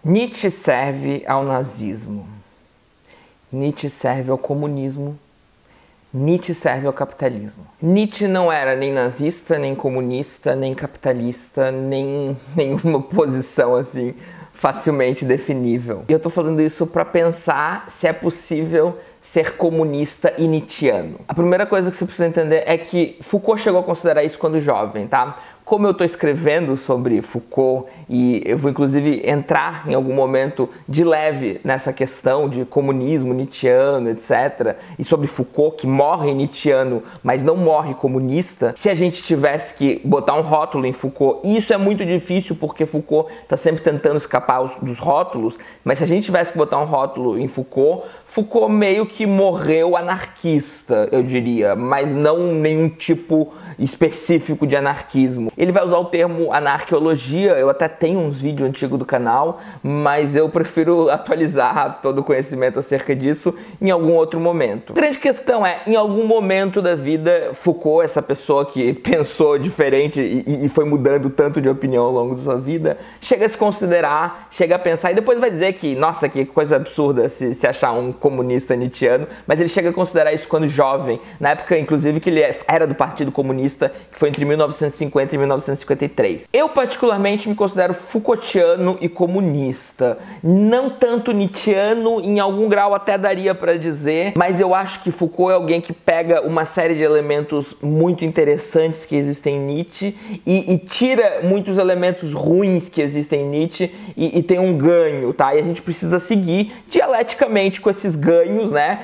Nietzsche serve ao nazismo, Nietzsche serve ao comunismo, Nietzsche serve ao capitalismo. Nietzsche não era nem nazista, nem comunista, nem capitalista, nem nenhuma posição assim facilmente definível. E eu tô falando isso para pensar se é possível ser comunista e nietzschiano. A primeira coisa que você precisa entender é que Foucault chegou a considerar isso quando jovem, tá? Como eu estou escrevendo sobre Foucault, e eu vou inclusive entrar em algum momento de leve nessa questão de comunismo nietzschiano, etc., e sobre Foucault, que morre nietzschiano, mas não morre comunista, se a gente tivesse que botar um rótulo em Foucault, e isso é muito difícil porque Foucault está sempre tentando escapar dos rótulos, mas se a gente tivesse que botar um rótulo em Foucault, Foucault meio que morreu anarquista, eu diria, mas não nenhum tipo específico de anarquismo. Ele vai usar o termo anarqueologia, eu até tenho uns vídeos antigos do canal, mas eu prefiro atualizar todo o conhecimento acerca disso em algum outro momento. A grande questão é, em algum momento da vida, Foucault, essa pessoa que pensou diferente e foi mudando tanto de opinião ao longo da sua vida, chega a se considerar, chega a pensar, e depois vai dizer que, nossa, que coisa absurda se achar um comunista nietzschiano, mas ele chega a considerar isso quando jovem, na época, inclusive, que ele era do Partido Comunista, que foi entre 1950 e 1953. Eu, particularmente, me considero Foucaultiano e comunista. Não tanto nietzschiano, em algum grau até daria para dizer, mas eu acho que Foucault é alguém que pega uma série de elementos muito interessantes que existem em Nietzsche e tira muitos elementos ruins que existem em Nietzsche e tem um ganho, tá? E a gente precisa seguir dialeticamente com esses ganhos, né?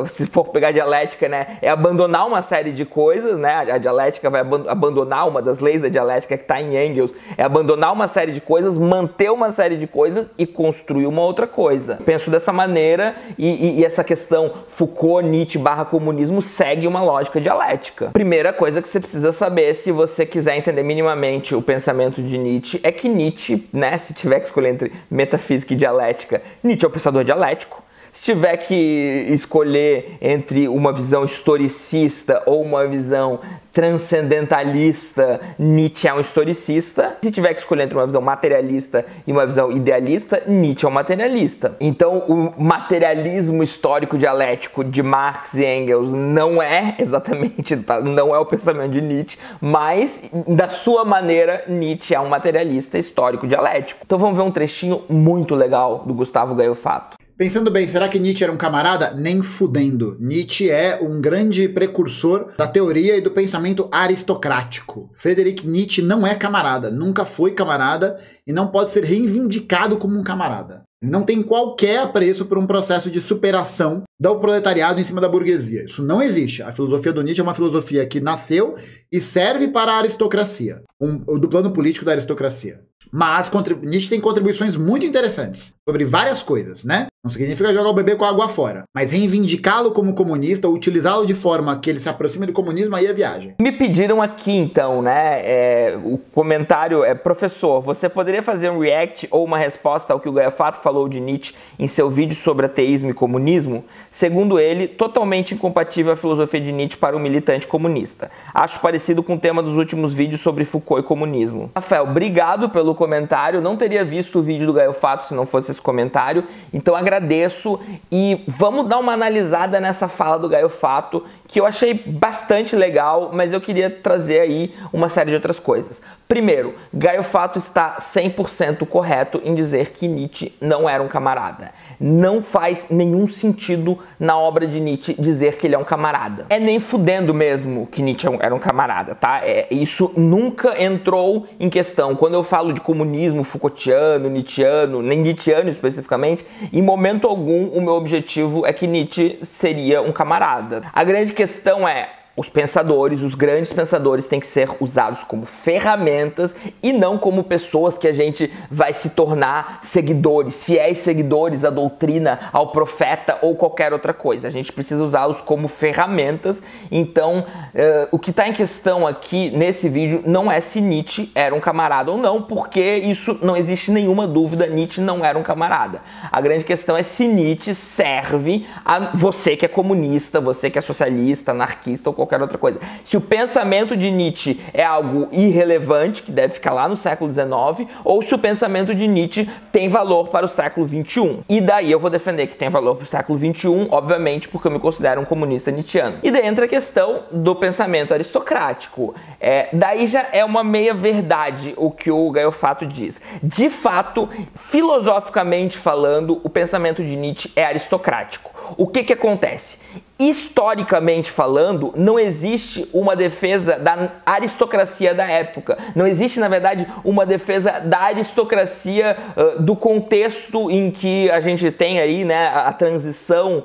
Se for pegar dialética, né? É abandonar uma série de coisas, né? A dialética vai abandonar uma das leis da dialética que está em Engels, é abandonar uma série de coisas, manter uma série de coisas e construir uma outra coisa. Penso dessa maneira e essa questão Foucault, Nietzsche / comunismo segue uma lógica dialética. Primeira coisa que você precisa saber, se você quiser entender minimamente o pensamento de Nietzsche, é que Nietzsche, né, se tiver que escolher entre metafísica e dialética, Nietzsche é um pensador dialético. Se tiver que escolher entre uma visão historicista ou uma visão transcendentalista, Nietzsche é um historicista. Se tiver que escolher entre uma visão materialista e uma visão idealista, Nietzsche é um materialista. Então, o materialismo histórico dialético de Marx e Engels não é exatamente, não é o pensamento de Nietzsche, mas, da sua maneira, Nietzsche é um materialista histórico dialético. Então vamos ver um trechinho muito legal do Gustavo Gaio Fato. Pensando bem, será que Nietzsche era um camarada? Nem fudendo. Nietzsche é um grande precursor da teoria e do pensamento aristocrático. Friedrich Nietzsche não é camarada, nunca foi camarada e não pode ser reivindicado como um camarada. Ele não tem qualquer apreço por um processo de superação do proletariado em cima da burguesia. Isso não existe. A filosofia do Nietzsche é uma filosofia que nasceu e serve para a aristocracia, do plano político da aristocracia. Mas Nietzsche tem contribuições muito interessantes sobre várias coisas, né? Não significa jogar o bebê com a água fora, mas reivindicá-lo como comunista, utilizá-lo de forma que ele se aproxime do comunismo, aí é viagem. Me pediram aqui então, né, o comentário é: professor, você poderia fazer um react ou uma resposta ao que o Gaio Fato falou de Nietzsche em seu vídeo sobre ateísmo e comunismo? Segundo ele, totalmente incompatível a filosofia de Nietzsche para o militante comunista. Acho parecido com o tema dos últimos vídeos sobre Foucault e comunismo. Rafael, obrigado pelo comentário. Não teria visto o vídeo do Gaio Fato se não fosse esse comentário, então agradeço e vamos dar uma analisada nessa fala do Gaio Fato, que eu achei bastante legal, mas eu queria trazer aí uma série de outras coisas. Primeiro, Gaio Fato está 100% correto em dizer que Nietzsche não era um camarada. Não faz nenhum sentido na obra de Nietzsche dizer que ele é um camarada. É nem fudendo mesmo que Nietzsche era um camarada, tá? Isso nunca entrou em questão. Quando eu falo de comunismo Foucaultiano, Nietzscheano, nem Nietzscheano especificamente, em momento algum o meu objetivo é que Nietzsche seria um camarada. A grande questão é: os pensadores, os grandes pensadores têm que ser usados como ferramentas e não como pessoas que a gente vai se tornar seguidores, fiéis seguidores à doutrina, ao profeta ou qualquer outra coisa. A gente precisa usá-los como ferramentas. Então, o que está em questão aqui nesse vídeo não é se Nietzsche era um camarada ou não, porque isso não existe nenhuma dúvida, Nietzsche não era um camarada. A grande questão é se Nietzsche serve a você que é comunista, você que é socialista, anarquista ou qualquer outra coisa. Se o pensamento de Nietzsche é algo irrelevante, que deve ficar lá no século XIX, ou se o pensamento de Nietzsche tem valor para o século XXI. E daí eu vou defender que tem valor para o século XXI, obviamente, porque eu me considero um comunista nietzschiano. E daí entra a questão do pensamento aristocrático. Daí já é uma meia-verdade o que o Gaio Fato diz. De fato, filosoficamente falando, o pensamento de Nietzsche é aristocrático. O que acontece? Historicamente falando, não existe uma defesa da aristocracia da época. Não existe, na verdade, uma defesa da aristocracia do contexto em que a gente tem aí, né, a transição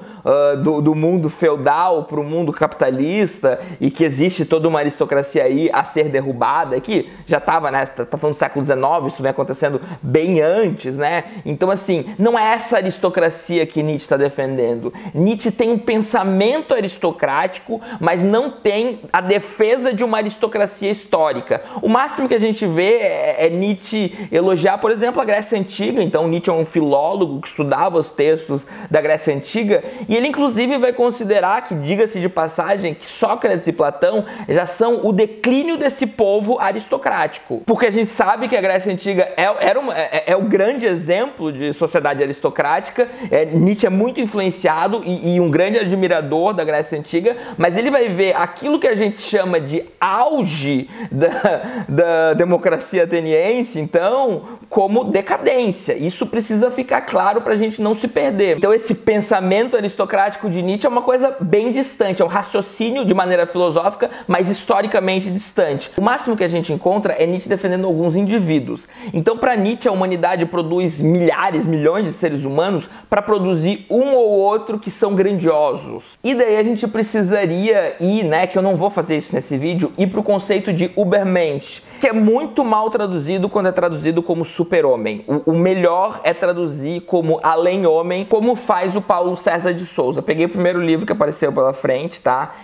do mundo feudal para o mundo capitalista, e que existe toda uma aristocracia aí a ser derrubada, que já estava, né, tá falando do século XIX, isso vem acontecendo bem antes, né? Então, assim, não é essa aristocracia que Nietzsche está defendendo. Nietzsche tem um pensamento aristocrático, mas não tem a defesa de uma aristocracia histórica. O máximo que a gente vê é Nietzsche elogiar, por exemplo, a Grécia Antiga. Então Nietzsche é um filólogo que estudava os textos da Grécia Antiga, e ele inclusive vai considerar que, diga-se de passagem, que Sócrates e Platão já são o declínio desse povo aristocrático. Porque a gente sabe que a Grécia Antiga é o grande exemplo de sociedade aristocrática. Nietzsche é muito influenciado e um grande admirador da Grécia Antiga, mas ele vai ver aquilo que a gente chama de auge da democracia ateniense, então, como decadência. Isso precisa ficar claro para a gente não se perder. Então esse pensamento aristocrático de Nietzsche é uma coisa bem distante, é um raciocínio de maneira filosófica, mas historicamente distante. O máximo que a gente encontra é Nietzsche defendendo alguns indivíduos. Então, para Nietzsche, a humanidade produz milhares, milhões de seres humanos para produzir um ou outro que são grandiosos. E daí a gente precisaria ir, né, que eu não vou fazer isso nesse vídeo, ir para o conceito de Übermensch, que é muito mal traduzido quando é traduzido como super-homem. O melhor é traduzir como além-homem, como faz o Paulo César de Souza. Peguei o primeiro livro que apareceu pela frente, tá?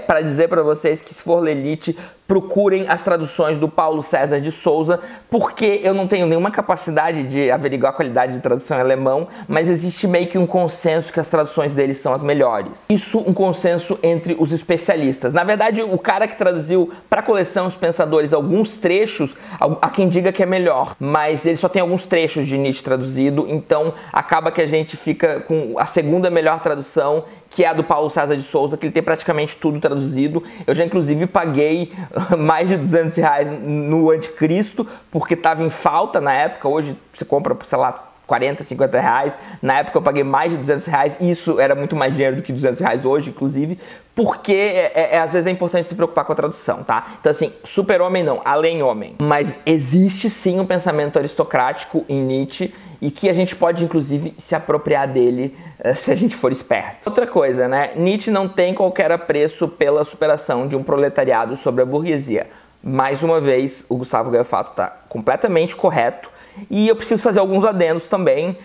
Para dizer para vocês que, se for ler Nietzsche, procurem as traduções do Paulo César de Souza, porque eu não tenho nenhuma capacidade de averiguar a qualidade de tradução em alemão, mas existe meio que um consenso que as traduções deles são as melhores. Isso, um consenso entre os especialistas. Na verdade, o cara que traduziu para a coleção Os Pensadores alguns trechos, há quem diga que é melhor, mas ele só tem alguns trechos de Nietzsche traduzido, então acaba que a gente fica com a segunda melhor tradução, que é a do Paulo César de Souza, que ele tem praticamente tudo traduzido. Eu já inclusive paguei mais de R$200 no Anticristo, porque estava em falta na época. Hoje você compra por, sei lá, 40, 50 reais. Na época eu paguei mais de R$200, isso era muito mais dinheiro do que R$200 hoje, inclusive, porque às vezes é importante se preocupar com a tradução, tá? Então, assim, super-homem não, além-homem. Mas existe sim um pensamento aristocrático em Nietzsche, e que a gente pode, inclusive, se apropriar dele se a gente for esperto. Outra coisa, né? Nietzsche não tem qualquer apreço pela superação de um proletariado sobre a burguesia. Mais uma vez, o Gustavo Gaio Fato está completamente correto. E eu preciso fazer alguns adendos também.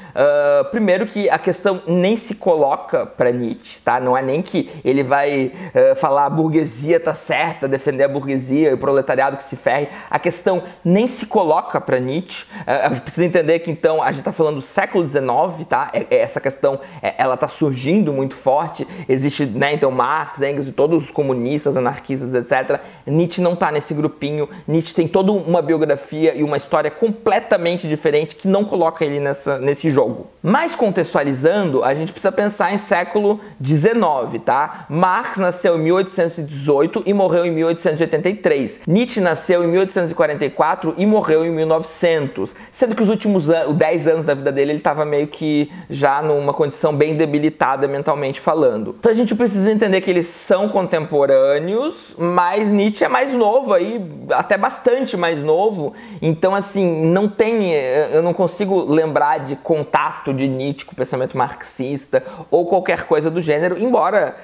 Primeiro, que a questão nem se coloca para Nietzsche, tá? Não é nem que ele vai falar a burguesia tá certa, defender a burguesia e o proletariado que se ferre. A questão nem se coloca para Nietzsche. A gente precisa entender que, então, a gente está falando do século XIX, tá? Essa questão, ela está surgindo muito forte. Existe, né, então, Marx, Engels e todos os comunistas, anarquistas, etc. Nietzsche não está nesse grupinho. Nietzsche tem toda uma biografia e uma história completamente diferente que não coloca ele nesse jogo. Mas contextualizando, a gente precisa pensar em século XIX, tá? Marx nasceu em 1818 e morreu em 1883. Nietzsche nasceu em 1844 e morreu em 1900, sendo que os últimos 10 anos da vida dele ele estava meio que já numa condição bem debilitada mentalmente falando. Então a gente precisa entender que eles são contemporâneos, mas Nietzsche é mais novo aí, até bastante mais novo. Então, assim, não tem, eu não consigo lembrar de contato de Nietzsche com o pensamento marxista ou qualquer coisa do gênero, embora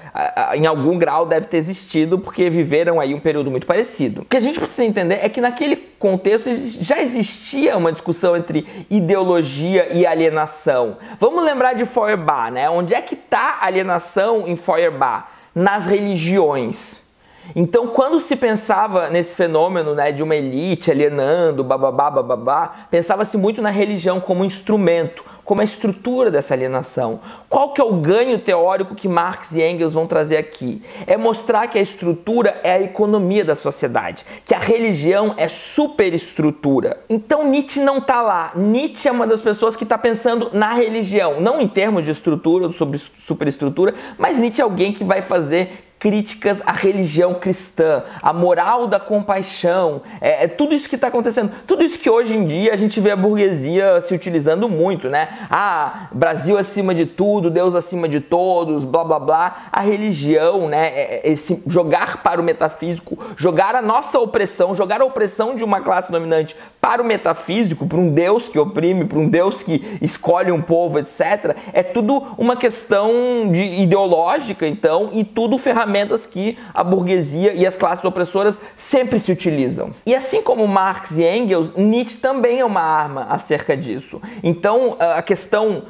em algum grau deve ter existido, porque viveram aí um período muito parecido. O que a gente precisa entender é que naquele contexto já existia uma discussão entre ideologia e alienação. Vamos lembrar de Feuerbach, né? Onde é que está a alienação em Feuerbach? Nas religiões. Então, quando se pensava nesse fenômeno, né, de uma elite alienando, bababá, bababá, pensava-se muito na religião como instrumento, como a estrutura dessa alienação. Qual que é o ganho teórico que Marx e Engels vão trazer aqui? É mostrar que a estrutura é a economia da sociedade, que a religião é superestrutura. Então Nietzsche não está lá. Nietzsche é uma das pessoas que está pensando na religião, não em termos de estrutura, sobre superestrutura, mas Nietzsche é alguém que vai fazer críticas à religião cristã, à moral da compaixão, tudo isso que está acontecendo, tudo isso que hoje em dia a gente vê a burguesia se utilizando muito, né? Ah, Brasil acima de tudo, Deus acima de todos, blá blá blá. A religião, né? Esse jogar para o metafísico, jogar a nossa opressão, jogar a opressão de uma classe dominante para o metafísico, para um Deus que oprime, para um Deus que escolhe um povo, etc. É tudo uma questão ideológica, então, e tudo ferramentas que a burguesia e as classes opressoras sempre se utilizam. E assim como Marx e Engels, Nietzsche também é uma arma acerca disso. Então a questão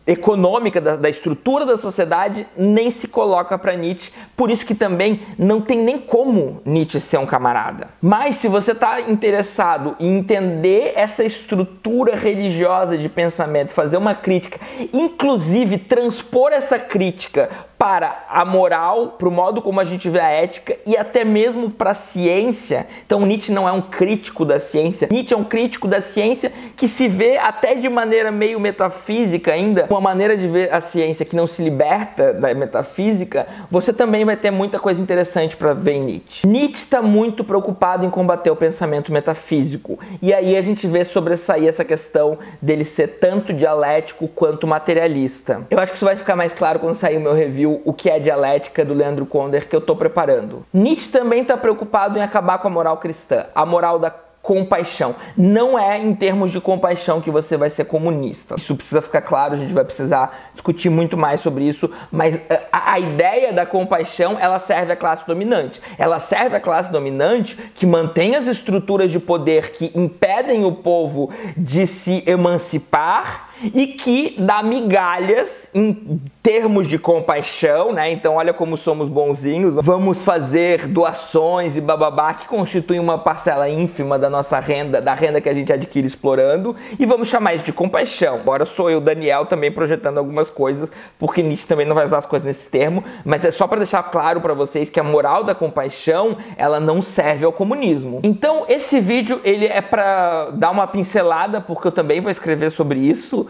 econômica da estrutura da sociedade nem se coloca para Nietzsche, por isso que também não tem nem como Nietzsche ser um camarada. Mas se você está interessado em entender essa estrutura religiosa de pensamento, fazer uma crítica, inclusive transpor essa crítica para a moral, para o modo como a gente vê a ética e até mesmo para a ciência. Então Nietzsche não é um crítico da ciência, Nietzsche é um crítico da ciência que se vê até de maneira meio metafísica ainda, uma maneira de ver a ciência que não se liberta da metafísica. Você também vai ter muita coisa interessante para ver em Nietzsche. Nietzsche está muito preocupado em combater o pensamento metafísico, e aí a gente vê sobressair essa questão dele ser tanto dialético quanto materialista. Eu acho que isso vai ficar mais claro quando sair o meu review O que é Dialética, do Leandro Konder, que eu estou preparando. Nietzsche também está preocupado em acabar com a moral cristã, a moral da compaixão. Não é em termos de compaixão que você vai ser comunista. Isso precisa ficar claro, a gente vai precisar discutir muito mais sobre isso, mas a ideia da compaixão, ela serve à classe dominante. Ela serve à classe dominante que mantém as estruturas de poder que impedem o povo de se emancipar e que dá migalhas em termos de compaixão, né? Então olha como somos bonzinhos, vamos fazer doações e bababá que constituem uma parcela ínfima da nossa renda, da renda que a gente adquire explorando, e vamos chamar isso de compaixão. Agora sou eu, Daniel, também projetando algumas coisas, porque Nietzsche também não vai usar as coisas nesse termo, mas é só para deixar claro para vocês que a moral da compaixão, ela não serve ao comunismo. Então esse vídeo, ele é para dar uma pincelada, porque eu também vou escrever sobre isso.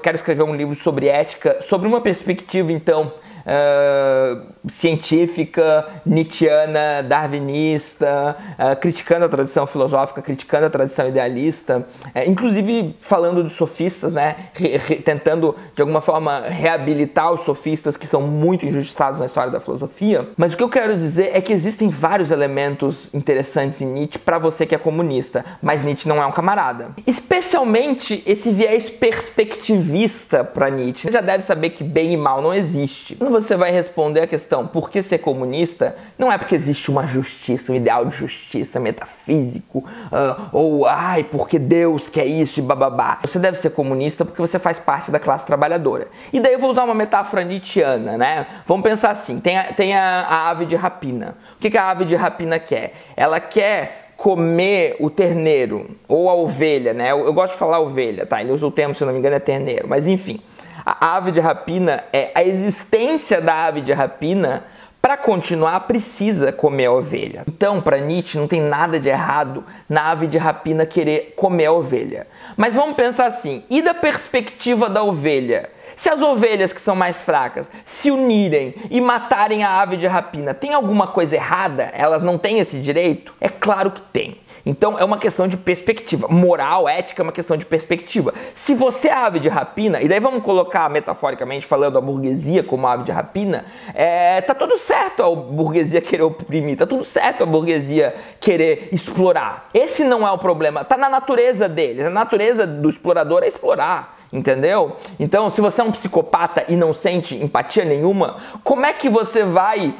Quero escrever um livro sobre ética, sobre uma perspectiva então científica, nietzschiana, darwinista, criticando a tradição filosófica, criticando a tradição idealista, inclusive falando de sofistas, né, tentando de alguma forma reabilitar os sofistas que são muito injustiçados na história da filosofia. Mas o que eu quero dizer é que existem vários elementos interessantes em Nietzsche para você que é comunista, mas Nietzsche não é um camarada. Especialmente esse viés perspectivista para Nietzsche. Você já deve saber que bem e mal não existe. Quando você vai responder a questão por que ser comunista, não é porque existe uma justiça, um ideal de justiça metafísico, ou ai, porque Deus quer isso e bababá. Você deve ser comunista porque você faz parte da classe trabalhadora. E daí eu vou usar uma metáfora nietzschiana, né? Vamos pensar assim, tem a ave de rapina. O que a ave de rapina quer? Ela quer comer o terneiro, ou a ovelha, né? Eu gosto de falar ovelha, tá? Ele usa o termo, se eu não me engano, é terneiro, mas enfim. A ave de rapina, a existência da ave de rapina, para continuar, precisa comer a ovelha. Então, para Nietzsche, não tem nada de errado na ave de rapina querer comer a ovelha. Mas vamos pensar assim, e da perspectiva da ovelha? Se as ovelhas que são mais fracas se unirem e matarem a ave de rapina, tem alguma coisa errada? Elas não têm esse direito? É claro que tem. Então é uma questão de perspectiva. Moral, ética é uma questão de perspectiva. Se você é ave de rapina, e daí vamos colocar metaforicamente falando a burguesia como ave de rapina, tá tudo certo a burguesia querer oprimir, tá tudo certo a burguesia querer explorar. Esse não é o problema, tá na natureza deles. A natureza do explorador é explorar. Entendeu? Então, se você é um psicopata e não sente empatia nenhuma, como é que você vai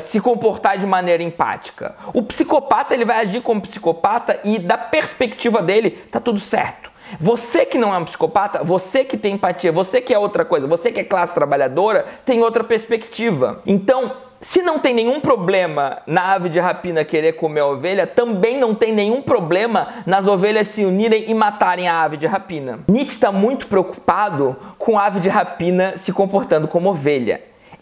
se comportar de maneira empática? O psicopata, ele vai agir como psicopata e da perspectiva dele, tá tudo certo. Você que não é um psicopata, você que tem empatia, você que é outra coisa, você que é classe trabalhadora, tem outra perspectiva. Então, se não tem nenhum problema na ave de rapina querer comer a ovelha, também não tem nenhum problema nas ovelhas se unirem e matarem a ave de rapina. Nietzsche está muito preocupado com a ave de rapina se comportando como ovelha.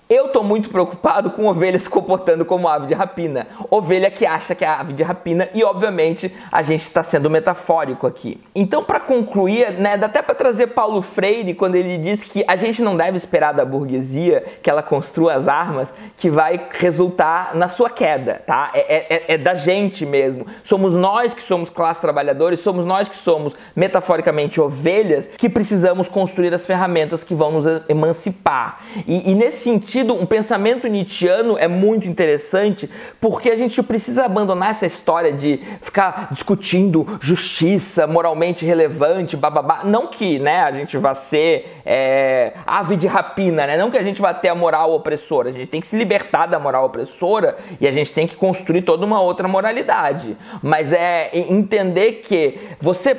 Eu tô muito preocupado com ovelha se comportando como ave de rapina. Ovelha que acha que é ave de rapina e, obviamente, a gente está sendo metafórico aqui. Então, para concluir, né, dá até para trazer Paulo Freire quando ele diz que a gente não deve esperar da burguesia que ela construa as armas que vai resultar na sua queda, tá? É da gente mesmo. Somos nós que somos classe trabalhadores, somos nós que somos, metaforicamente, ovelhas, que precisamos construir as ferramentas que vão nos emancipar. E nesse sentido, um pensamento nietzschiano é muito interessante porque a gente precisa abandonar essa história de ficar discutindo justiça, moralmente relevante, bababá. Não que, né, a gente vá ser ave de rapina, né? Não que a gente vá ter a moral opressora. A gente tem que se libertar da moral opressora e a gente tem que construir toda uma outra moralidade. Mas é entender que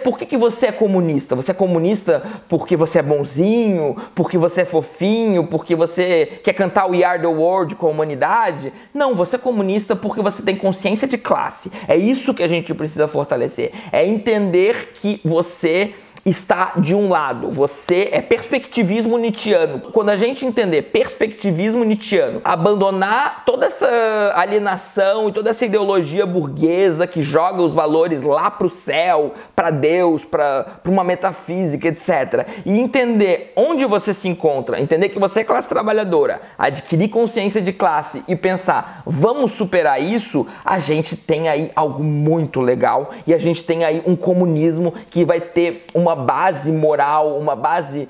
por que você é comunista? Você é comunista porque você é bonzinho, porque você é fofinho, porque você quer cantar We Are the World com a humanidade? Não, você é comunista porque você tem consciência de classe. É isso que a gente precisa fortalecer. É entender que você está de um lado, você é perspectivismo nietzschiano. Quando a gente entender perspectivismo nietzschiano, abandonar toda essa alienação e toda essa ideologia burguesa que joga os valores lá pro céu, para Deus, para uma metafísica, etc. E entender onde você se encontra, entender que você é classe trabalhadora, adquirir consciência de classe e pensar, vamos superar isso, a gente tem aí algo muito legal e a gente tem aí um comunismo que vai ter uma base moral, uma base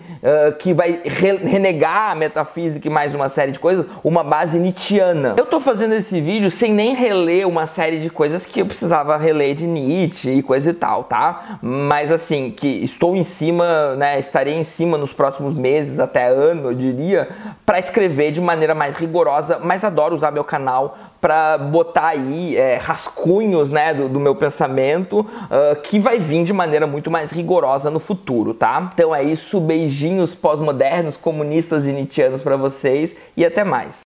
que vai renegar a metafísica e mais uma série de coisas, uma base nietzschiana. Eu tô fazendo esse vídeo sem nem reler uma série de coisas que eu precisava reler de Nietzsche e coisa e tal, tá? Mas assim, que estou em cima, né, estarei em cima nos próximos meses, até ano, eu diria, para escrever de maneira mais rigorosa, mas adoro usar meu canal para botar aí rascunhos, né, do meu pensamento, que vai vir de maneira muito mais rigorosa no futuro, tá? Então é isso, beijinhos pós-modernos, comunistas e nietzschianos para vocês e até mais.